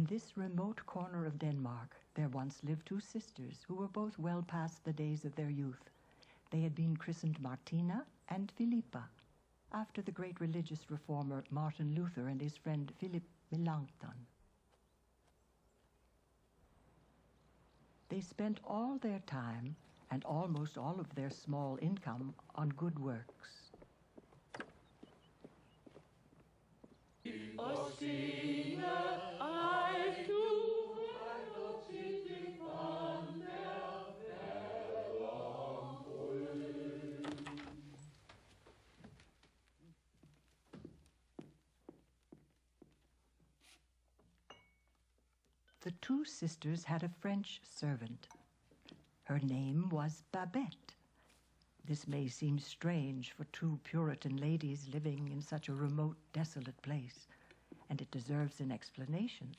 In this remote corner of Denmark, there once lived two sisters who were both well past the days of their youth. They had been christened Martina and Filippa, after the great religious reformer Martin Luther and his friend Philip Melanchthon. They spent all their time and almost all of their small income on good works. The two sisters had a French servant. Her name was Babette. This may seem strange for two Puritan ladies living in such a remote, desolate place, and it deserves an explanation.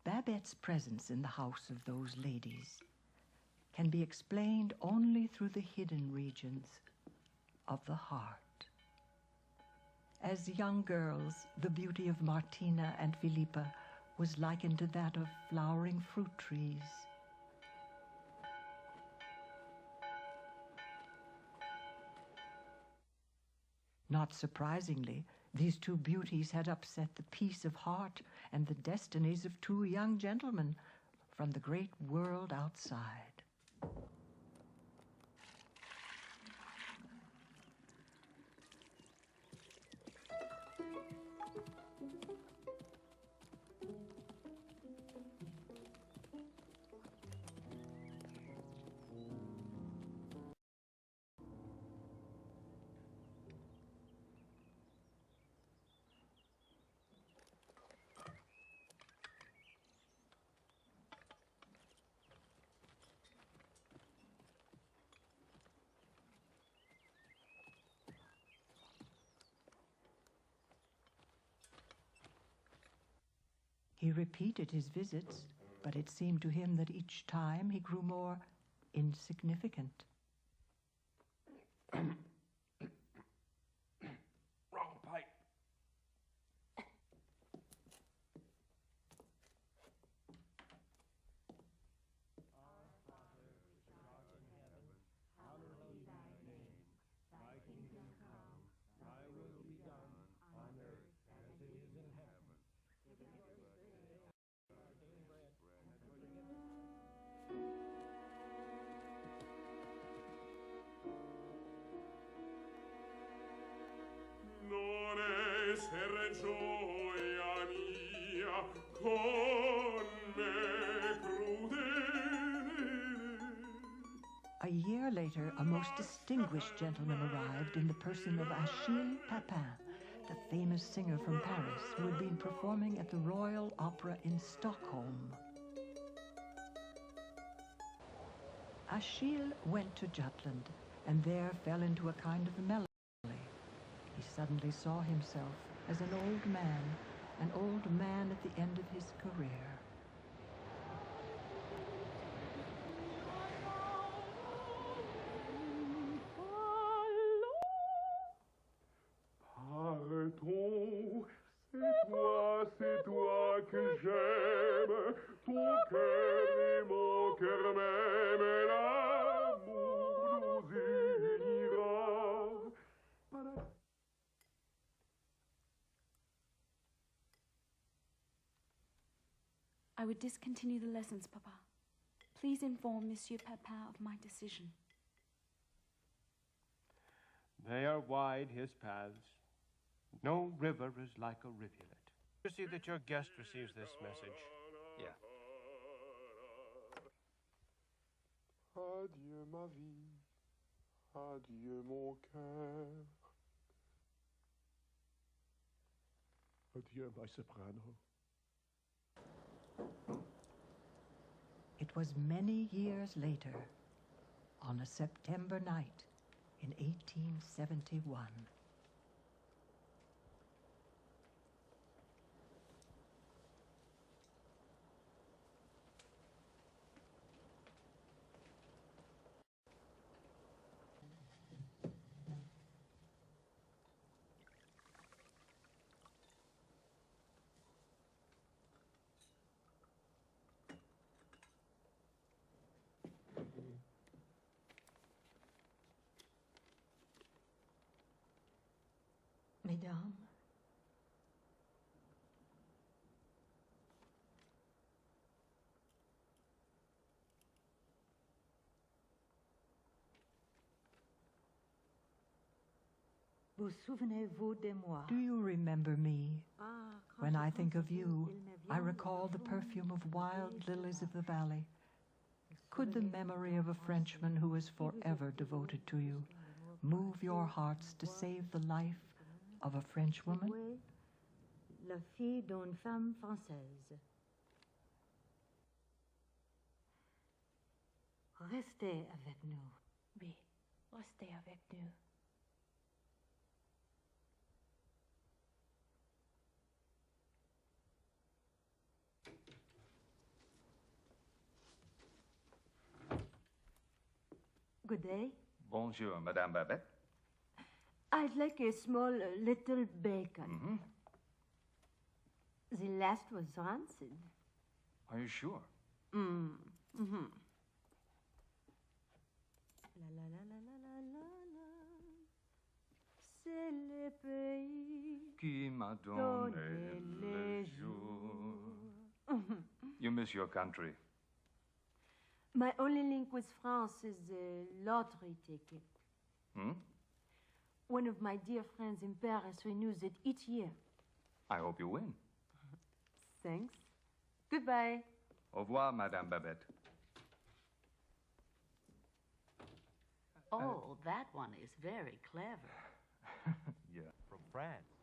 Babette's presence in the house of those ladies can be explained only through the hidden regions of the heart. As young girls, the beauty of Martina and Filippa was likened to that of flowering fruit trees. Not surprisingly, these two beauties had upset the peace of heart and the destinies of two young gentlemen from the great world outside. He repeated his visits, but it seemed to him that each time he grew more insignificant. Wrong pipe. Our Father, which art in heaven, hallowed be thy name. Thy kingdom come, thy will be done, on earth as it is in heaven. Give us this day our daily bread, and forgive us. Non essere gioia mia con me crudele. A year later, a most distinguished gentleman arrived in the person of Achille Papin, the famous singer from Paris who had been performing at the Royal Opera in Stockholm. Achille went to Jutland and there fell into a kind of melancholy. He suddenly saw himself as an old man at the end of his career. Pardon, c'est toi que j'aime, ton cœur et mon cœur même, et l'amour nous unira. I would discontinue the lessons, Papa. Please inform Monsieur Papin of my decision. They are wide, his paths. No river is like a rivulet. You see that your guest receives this message. Yeah. Adieu ma vie, adieu mon cœur. Adieu my soprano. It was many years later, on a September night in 1871. Madame. Vous souvenez-vous de moi? Do you remember me? When I think of you, I recall the perfume of wild lilies of the valley. Could the memory of a Frenchman who is forever devoted to you move your hearts to save the life of a French woman? Oui, la fille d'une femme française. Restez avec nous. Oui, restez avec nous. Good day. Bonjour, Madame Babette. I'd like a small little bacon. The last was rancid. Are you sure? Mm-hmm. La la la la la la la la. C'est le pays Qui m'a donné donné les le jour. You miss your country. My only link with France is the lottery ticket. One of my dear friends in Paris renews it each year. I hope you win. Thanks. Goodbye. Au revoir, Madame Babette. Oh, that one is very clever. Yeah. From France.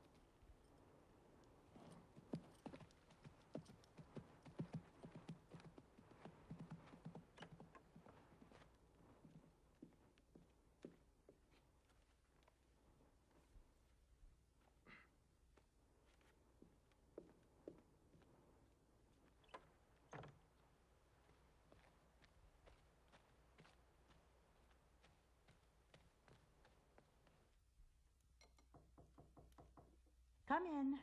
Come in.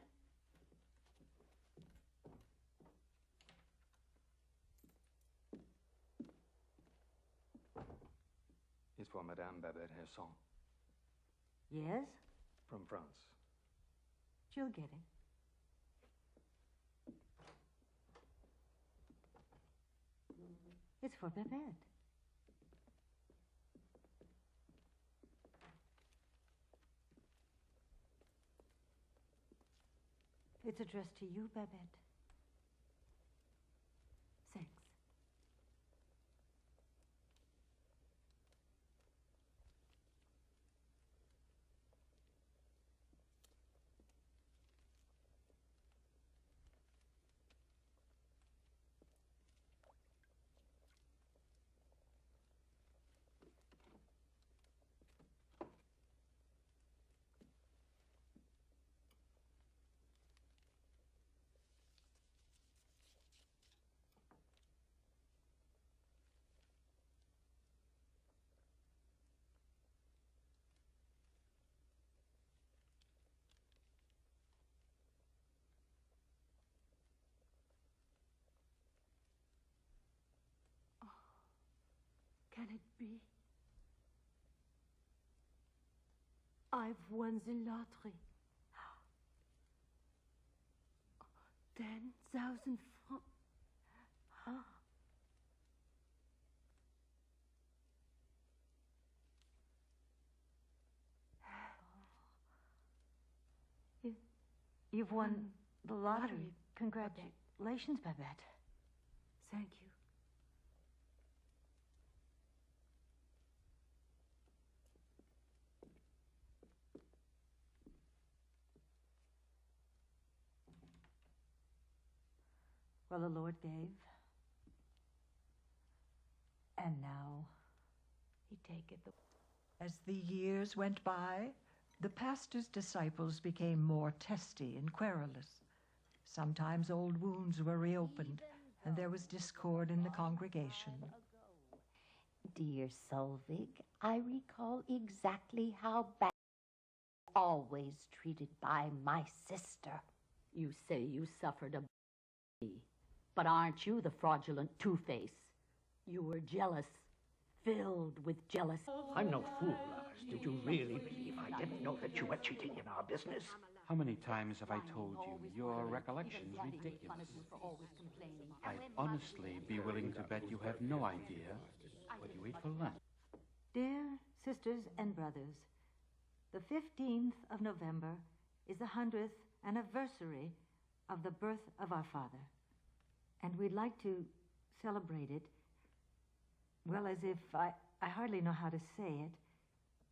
It's for Madame Babette herself. Yes, From France. she'll get it. It's for Babette. It's addressed to you, Babette. Thanks. Can it be? I've won the lottery. 10,000 francs. You've won the lottery. Congratulations, Babette. Thank you. Well, the Lord gave, and now he taketh. As the years went by, the pastor's disciples became more testy and querulous. Sometimes old wounds were reopened, and there was discord in the congregation. Dear Solvig, I recall exactly how bad I was always treated by my sister. You say you suffered a but aren't you the fraudulent Two-Face? You were jealous. filled with jealousy. I'm no fool, Lars. Did you really believe I didn't know that you were cheating in our business? How many times have I told you your recollection's ridiculous? I'd honestly be willing to bet you have no idea what you eat for lunch. Dear sisters and brothers, the 15th of November is the 100th anniversary of the birth of our father. And we'd like to celebrate it, well, as if, I hardly know how to say it,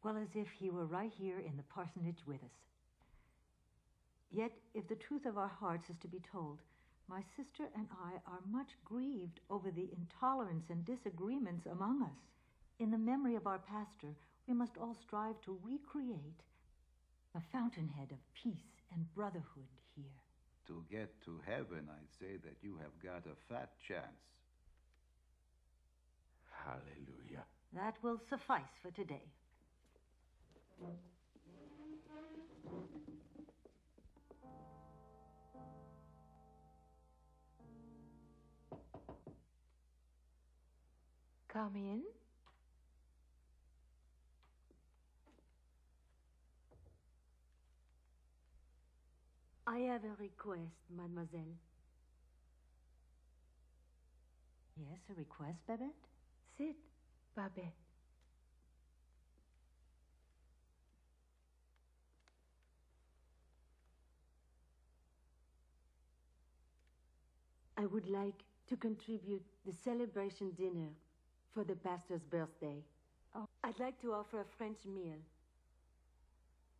well, as if he were right here in the parsonage with us. Yet, if the truth of our hearts is to be told, my sister and I are much grieved over the intolerance and disagreements among us. In the memory of our pastor, we must all strive to recreate a fountainhead of peace and brotherhood here. To get to heaven, I'd say that you have got a fat chance. Hallelujah. That will suffice for today. Come in. I have a request, mademoiselle. Yes, a request, Babette? Sit, Babette. I would like to contribute the celebration dinner for the pastor's birthday. Oh. I'd like to offer a French meal.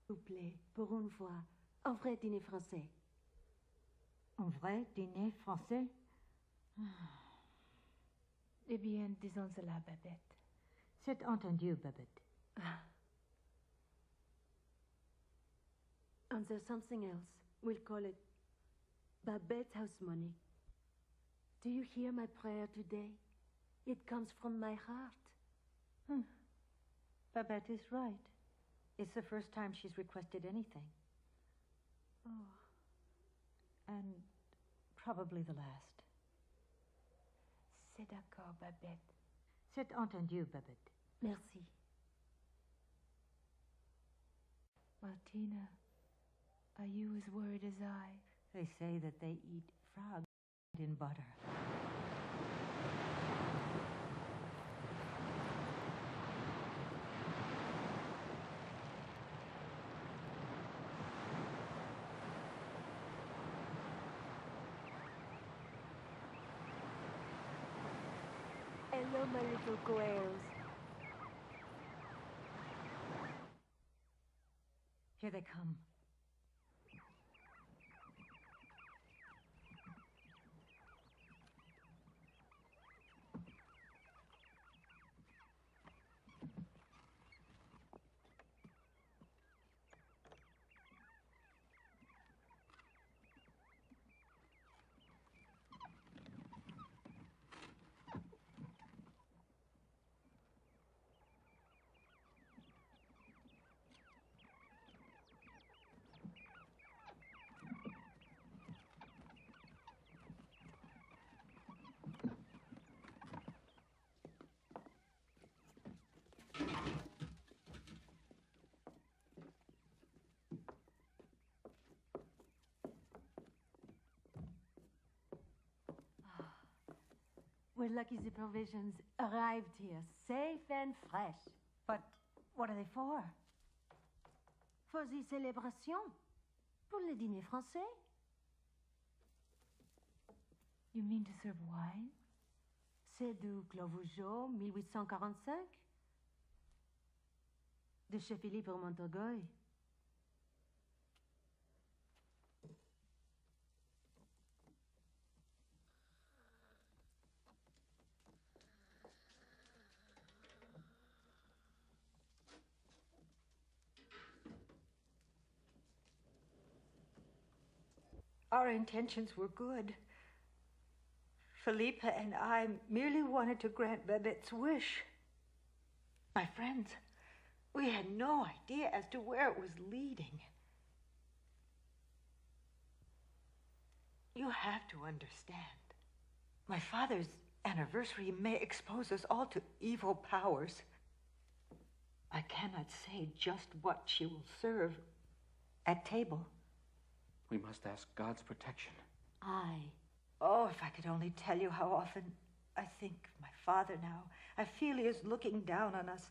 S'il vous plaît, pour une fois, un vrai dîner français. Un vrai dîner français? Eh bien, disons cela, Babette. C'est entendu, Babette. And there's something else. We'll call it Babette's house money. Do you hear my prayer today? It comes from my heart. Babette is right. It's the first time she's requested anything. Oh. And probably the last. C'est d'accord, Babette. C'est entendu, Babette. Merci. Martina, are you as worried as I? They say that they eat frog in butter. Hello, my little quails. Here they come. We're lucky the provisions arrived here, safe and fresh. But what are they for? For the celebration. Pour le dîner français. You mean to serve wine? C'est du Clos Vougeot, 1845. De chez Philippe Montorgueil. Our intentions were good. Philippa and I merely wanted to grant Babette's wish. My friends, we had no idea as to where it was leading. You have to understand. My father's anniversary may expose us all to evil powers. I cannot say just what she will serve at table. We must ask God's protection. Oh, if I could only tell you how often I think of my father now. I feel he is looking down on us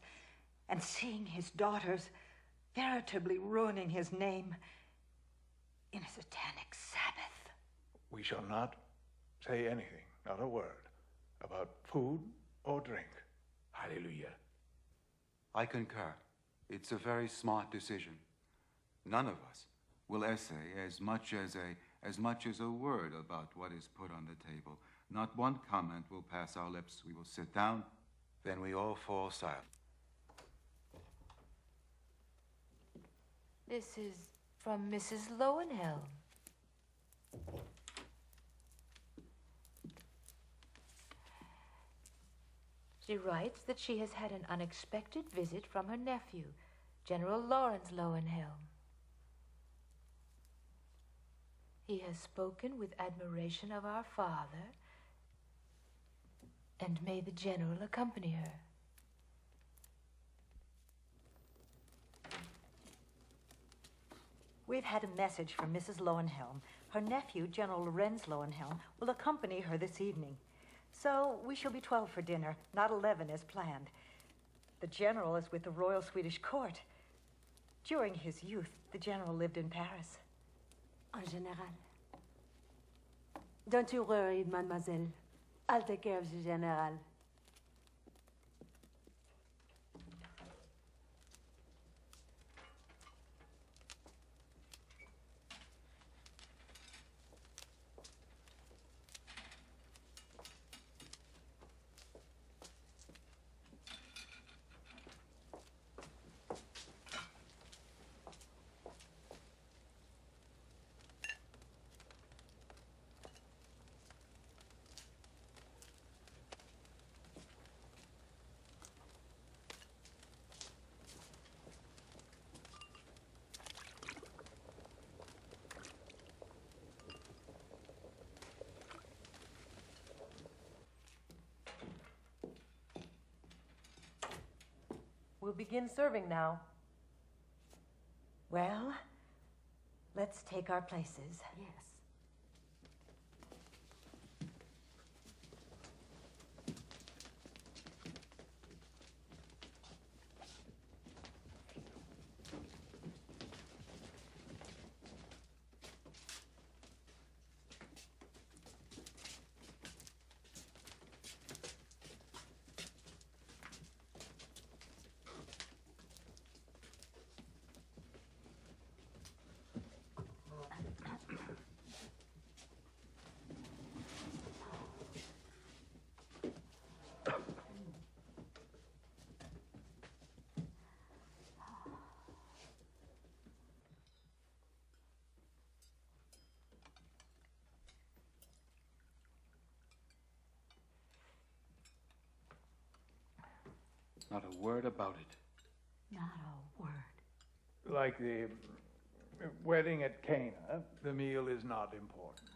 and seeing his daughters veritably ruining his name in a satanic Sabbath. We shall not say anything, not a word, about food or drink. Hallelujah. I concur. It's a very smart decision. None of us will essay as much as a word about what is put on the table. Not one comment will pass our lips. We will sit down, then we all fall silent. This is from Mrs. Lowenhelm. She writes that she has had an unexpected visit from her nephew, General Lawrence Lowenhelm. He has spoken with admiration of our father, and may the General accompany her. We've had a message from Mrs. Lowenhelm. Her nephew, General Lorenz Lowenhelm, will accompany her this evening. So we shall be 12 for dinner, not 11 as planned. The General is with the Royal Swedish Court. During his youth, the General lived in Paris. En général. Don't you worry, mademoiselle. I'll take care of the General. We'll begin serving now. Well, let's take our places. Yes. Not a word about it. Not a word. Like the wedding at Cana, the meal is not important.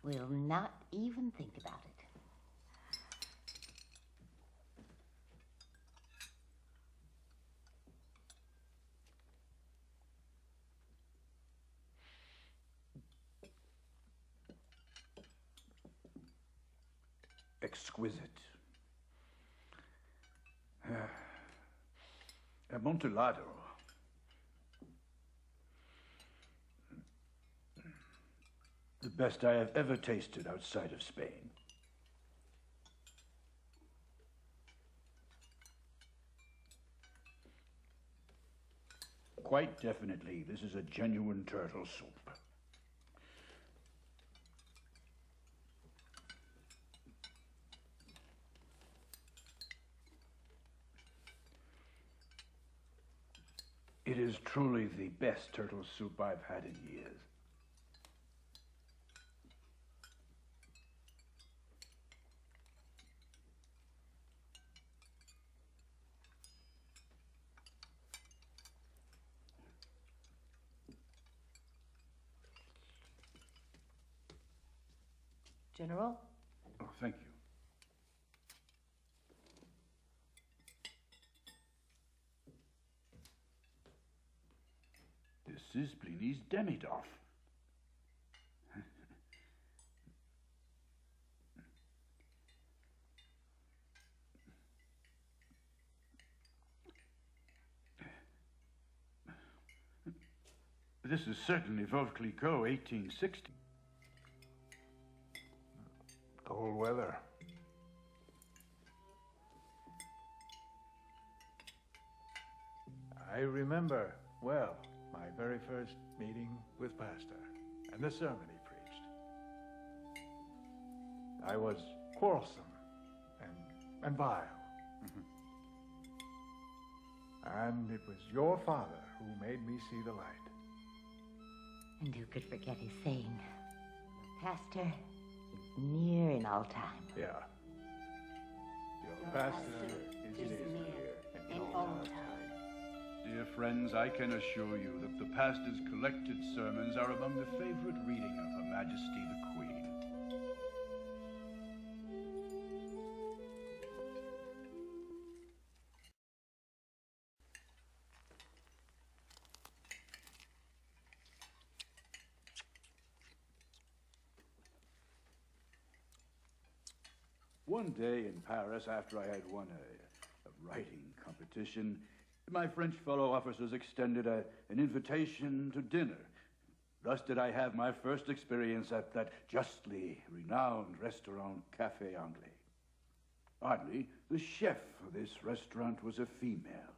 We'll not even think about it. Exquisite. Amontillado. The best I have ever tasted outside of Spain. Quite definitely, this is a genuine turtle soup. It is truly the best turtle soup I've had in years. General? Oh, thank you. Mrs. Pliny's Demidoff. This is certainly Veuve Clicquot, 1860. Cold weather. I remember well my very first meeting with Pastor and the sermon he preached. I was quarrelsome and vile. And it was your father who made me see the light. And who could forget his saying, Pastor is near in all time. Yeah. Your pastor is near in all time. Dear friends, I can assure you that the pastor's collected sermons are among the favorite reading of Her Majesty the Queen. One day in Paris, after I had won a writing competition, my French fellow officers extended an invitation to dinner. Thus did I have my first experience at that justly renowned restaurant, Café Anglais. Oddly, the chef of this restaurant was a female.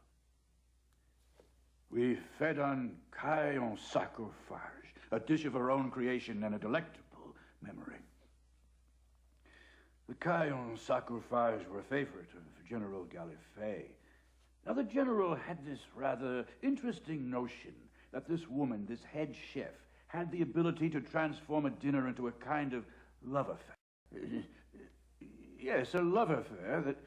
We fed on caille en sarcophage, a dish of her own creation and a delectable memory. The caille en sarcophage were a favorite of General Gallifet. Now, the general had this rather interesting notion that this woman, this head chef, had the ability to transform a dinner into a kind of love affair. Yes, a love affair that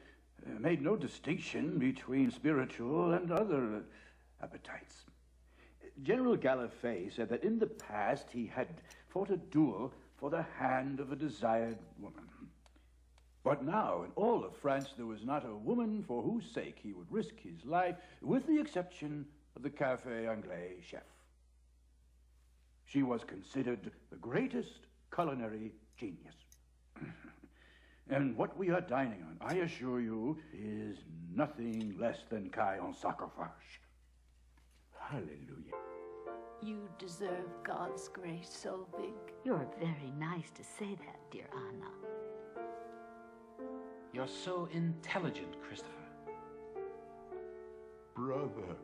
made no distinction between spiritual and other appetites. General Gallifet said that in the past he had fought a duel for the hand of a desired woman. But now, in all of France, there was not a woman for whose sake he would risk his life, with the exception of the Café Anglais chef. She was considered the greatest culinary genius. And what we are dining on, I assure you, is nothing less than caille en sarcophage. Hallelujah. You deserve God's grace, Solvig. You're very nice to say that, dear Anna. You're so intelligent, Christopher. Brother.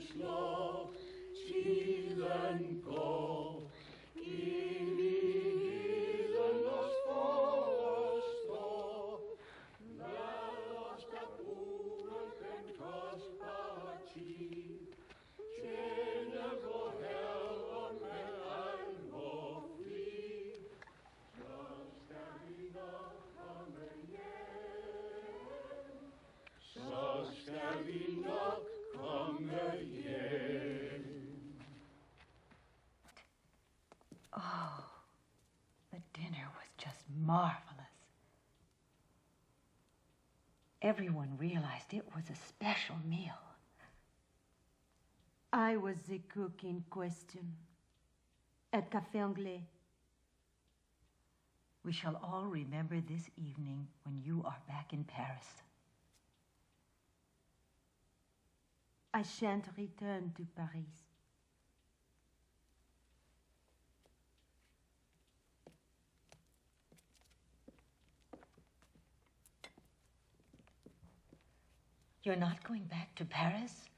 Glockenschlag, Schielen go, Ewigheden das Vorstoff, Lass der Buren kostbar Chief, Tjene vorher und mit ein Hofflieb, Schloss der Wiener kommen jen, Schloss der Wiener Oh, the dinner was just marvelous. Everyone realized it was a special meal. I was the cook in question at Café Anglais. We shall all remember this evening when you are back in Paris. I shan't return to Paris. You're not going back to Paris?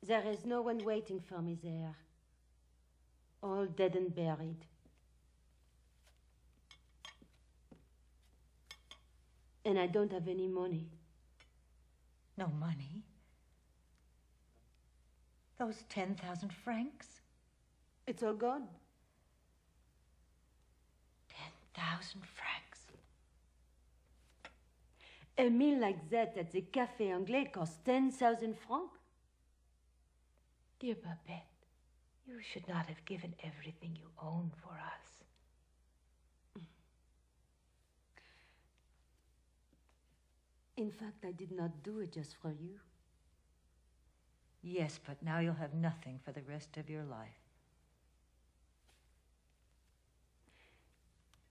There is no one waiting for me there. All dead and buried. And I don't have any money. No money. Those 10,000 francs? It's all gone. 10,000 francs. A meal like that at the Café Anglais costs 10,000 francs. Dear Babette, you should not have given everything you own for us. In fact, I did not do it just for you. Yes, but now you'll have nothing for the rest of your life.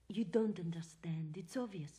You don't understand. It's obvious.